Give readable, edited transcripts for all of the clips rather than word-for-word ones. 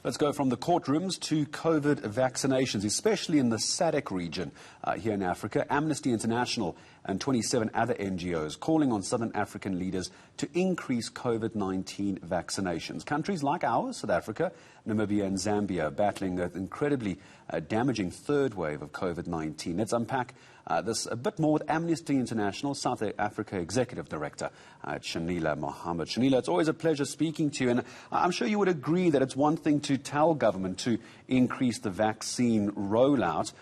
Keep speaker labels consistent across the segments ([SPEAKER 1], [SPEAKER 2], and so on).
[SPEAKER 1] Let's go from the courtrooms to COVID vaccinations, especially in the SADC region here in Africa. Amnesty International and 27 other NGOs calling on Southern African leaders to increase COVID-19 vaccinations. Countries like ours, South Africa, Namibia and Zambia, battling an incredibly damaging third wave of COVID-19. Let's unpack this a bit more with Amnesty International South Africa Executive Director, Shenilla Mohamed. Shenilla, it's always a pleasure speaking to you, and I'm sure you would agree that it's one thing to tell government to increase the vaccine rollout.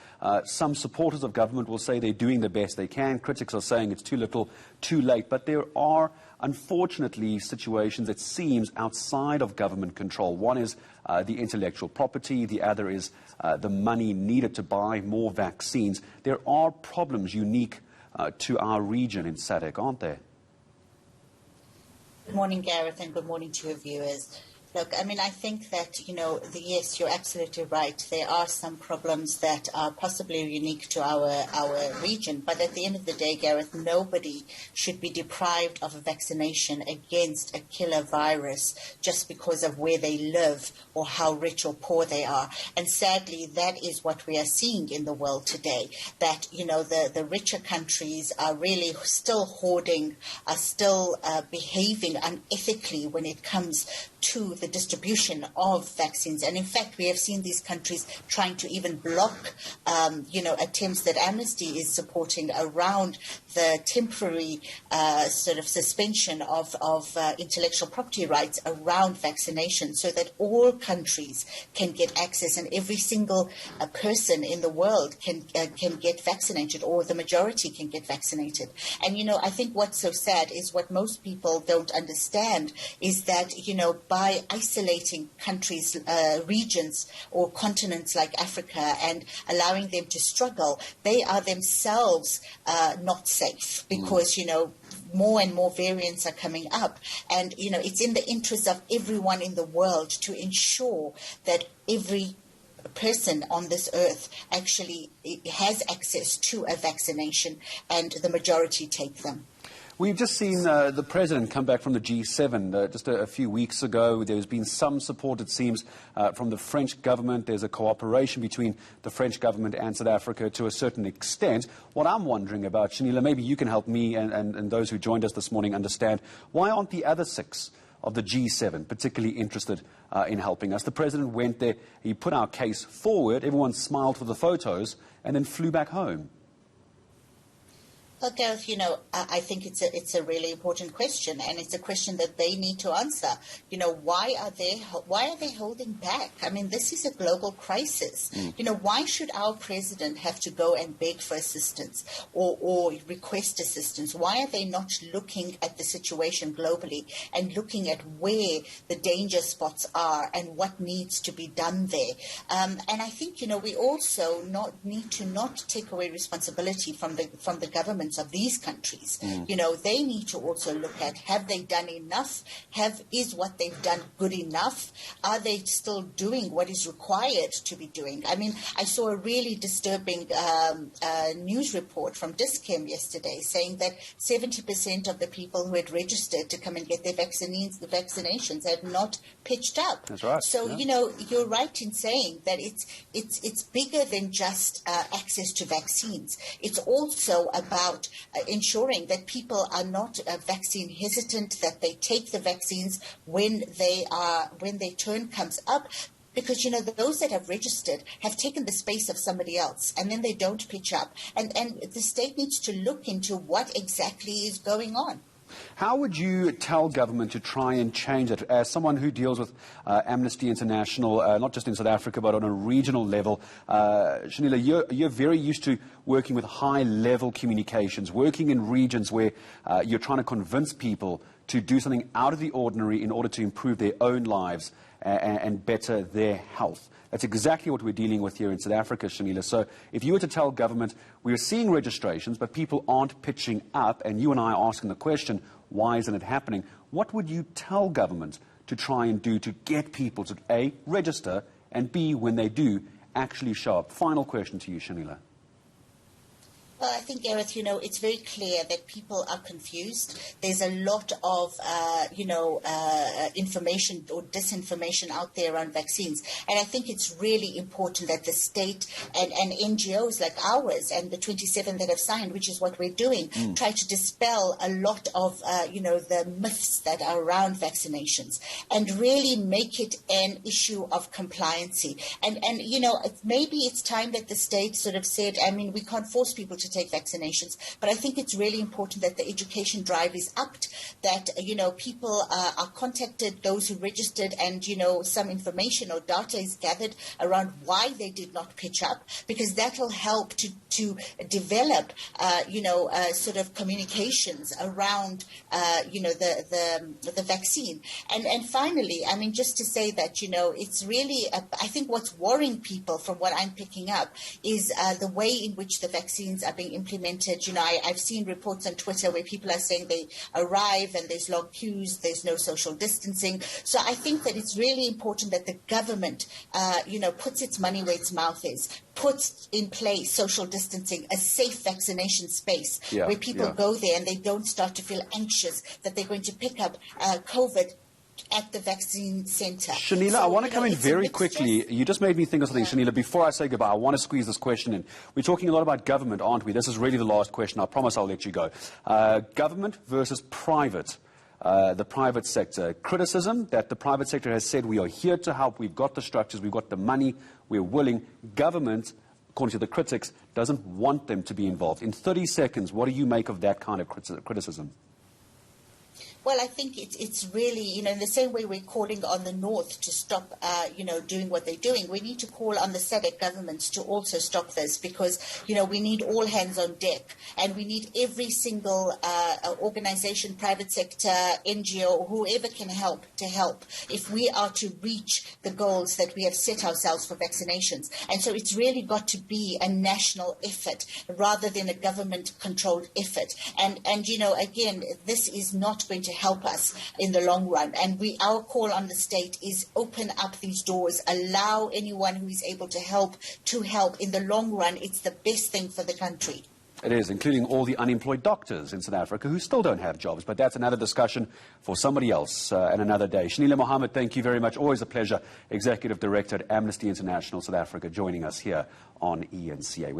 [SPEAKER 1] Some supporters of government will say they're doing the best they can. Critics are saying it's too little, too late. But there are, unfortunately, situations, it seems, outside of government control. One is the intellectual property. The other is the money needed to buy more vaccines. There are problems unique to our region in SADC, aren't there?
[SPEAKER 2] Good morning, Gareth, and good morning to your viewers. Look, I mean, I think that, yes, you're absolutely right. There are some problems that are possibly unique to our region. But at the end of the day, Gareth, nobody should be deprived of a vaccination against a killer virus just because of where they live or how rich or poor they are. And sadly, that is what we are seeing in the world today, that, the richer countries are really still hoarding, are still behaving unethically when it comes to the distribution of vaccines. And in fact, we have seen these countries trying to even block, attempts that Amnesty is supporting around the temporary sort of suspension of intellectual property rights around vaccination, so that all countries can get access and every single person in the world can get vaccinated, or the majority can get vaccinated. And, I think what's so sad is what most people don't understand is that, by isolating countries, regions or continents like Africa and allowing them to struggle, they are themselves not safe because, more and more variants are coming up. And, it's in the interest of everyone in the world to ensure that every person on this earth actually has access to a vaccination and the majority take them.
[SPEAKER 1] We've just seen the President come back from the G7 just a few weeks ago. There's been some support, it seems, from the French government. There's a cooperation between the French government and South Africa to a certain extent. What I'm wondering about, Shenilla, maybe you can help me and those who joined us this morning understand, why aren't the other 6 of the G7 particularly interested in helping us? The President went there, he put our case forward, everyone smiled for the photos, and then flew back home.
[SPEAKER 2] Well, Gareth, I think it's a really important question, and it's a question that they need to answer. Why are they holding back? I mean, this is a global crisis. Why should our president have to go and beg for assistance or request assistance? Why are they not looking at the situation globally and looking at where the danger spots are and what needs to be done there? And I think, we also need to not take away responsibility from the government of these countries. They need to also look at, have they done enough? Is what they've done good enough? Are they still doing what is required to be doing? I mean, I saw a really disturbing news report from Dis-Chem yesterday saying that 70% of the people who had registered to come and get their vaccinations had not pitched up.
[SPEAKER 1] That's right.
[SPEAKER 2] So,
[SPEAKER 1] yeah.
[SPEAKER 2] You're right in saying that it's bigger than just access to vaccines. It's also about ensuring that people are not vaccine hesitant, that they take the vaccines when their turn comes up. Because, those that have registered have taken the space of somebody else, and then they don't pitch up. And the state needs to look into what exactly is going on.
[SPEAKER 1] How would you tell government to try and change it? As someone who deals with Amnesty International, not just in South Africa, but on a regional level, Shenilla, you're very used to working with high-level communications, working in regions where you're trying to convince people to do something out of the ordinary in order to improve their own lives and better their health. That's exactly what we're dealing with here in South Africa, Shenilla. So if you were to tell government, we're seeing registrations, but people aren't pitching up, and you and I are asking the question, why isn't it happening? What would you tell government to try and do to get people to, A, register, and B, when they do, actually show up? Final question to you, Shenilla.
[SPEAKER 2] Well, I think, Gareth, it's very clear that people are confused. There's a lot of, information or disinformation out there around vaccines. And I think it's really important that the state and NGOs like ours and the 27 that have signed, which is what we're doing, try to dispel a lot of, the myths that are around vaccinations and really make it an issue of compliancy. And maybe it's time that the state sort of said, we can't force people to take vaccinations, but I think it's really important that the education drive is upped, that, people are contacted, those who registered, and, some information or data is gathered around why they did not pitch up, because that will help to develop, sort of communications around, the vaccine. And finally, just to say that, it's really, I think what's worrying people from what I'm picking up is the way in which the vaccines are being implemented. I've seen reports on Twitter where people are saying they arrive and there's long queues, there's no social distancing. So I think that it's really important that the government, puts its money where its mouth is, puts in place social distancing, a safe vaccination space where people go there and they don't start to feel anxious that they're going to pick up COVID at the vaccine centre.
[SPEAKER 1] Shenilla, I want to come in very quickly. You just made me think of something, Shenilla. Before I say goodbye, I want to squeeze this question in. We're talking a lot about government, aren't we? This is really the last question. I promise I'll let you go. Government versus private. The private sector. Criticism that the private sector has said we are here to help, we've got the structures, we've got the money, we're willing. Government, according to the critics, doesn't want them to be involved. In 30 seconds, what do you make of that kind of criticism?
[SPEAKER 2] Well, I think it's really, in the same way we're calling on the North to stop, doing what they're doing, we need to call on the SADC governments to also stop this because, we need all hands on deck and we need every single organization, private sector, NGO, whoever can help to help if we are to reach the goals that we have set ourselves for vaccinations. And so it's really got to be a national effort rather than a government-controlled effort. And again, this is not going to help us in the long run. And our call on the state is open up these doors, allow anyone who is able to help to help. In the long run, it's the best thing for the country.
[SPEAKER 1] It is, including all the unemployed doctors in South Africa who still don't have jobs. But that's another discussion for somebody else and another day. Shenilla Mohamed, thank you very much. Always a pleasure. Executive Director at Amnesty International South Africa, joining us here on eNCA.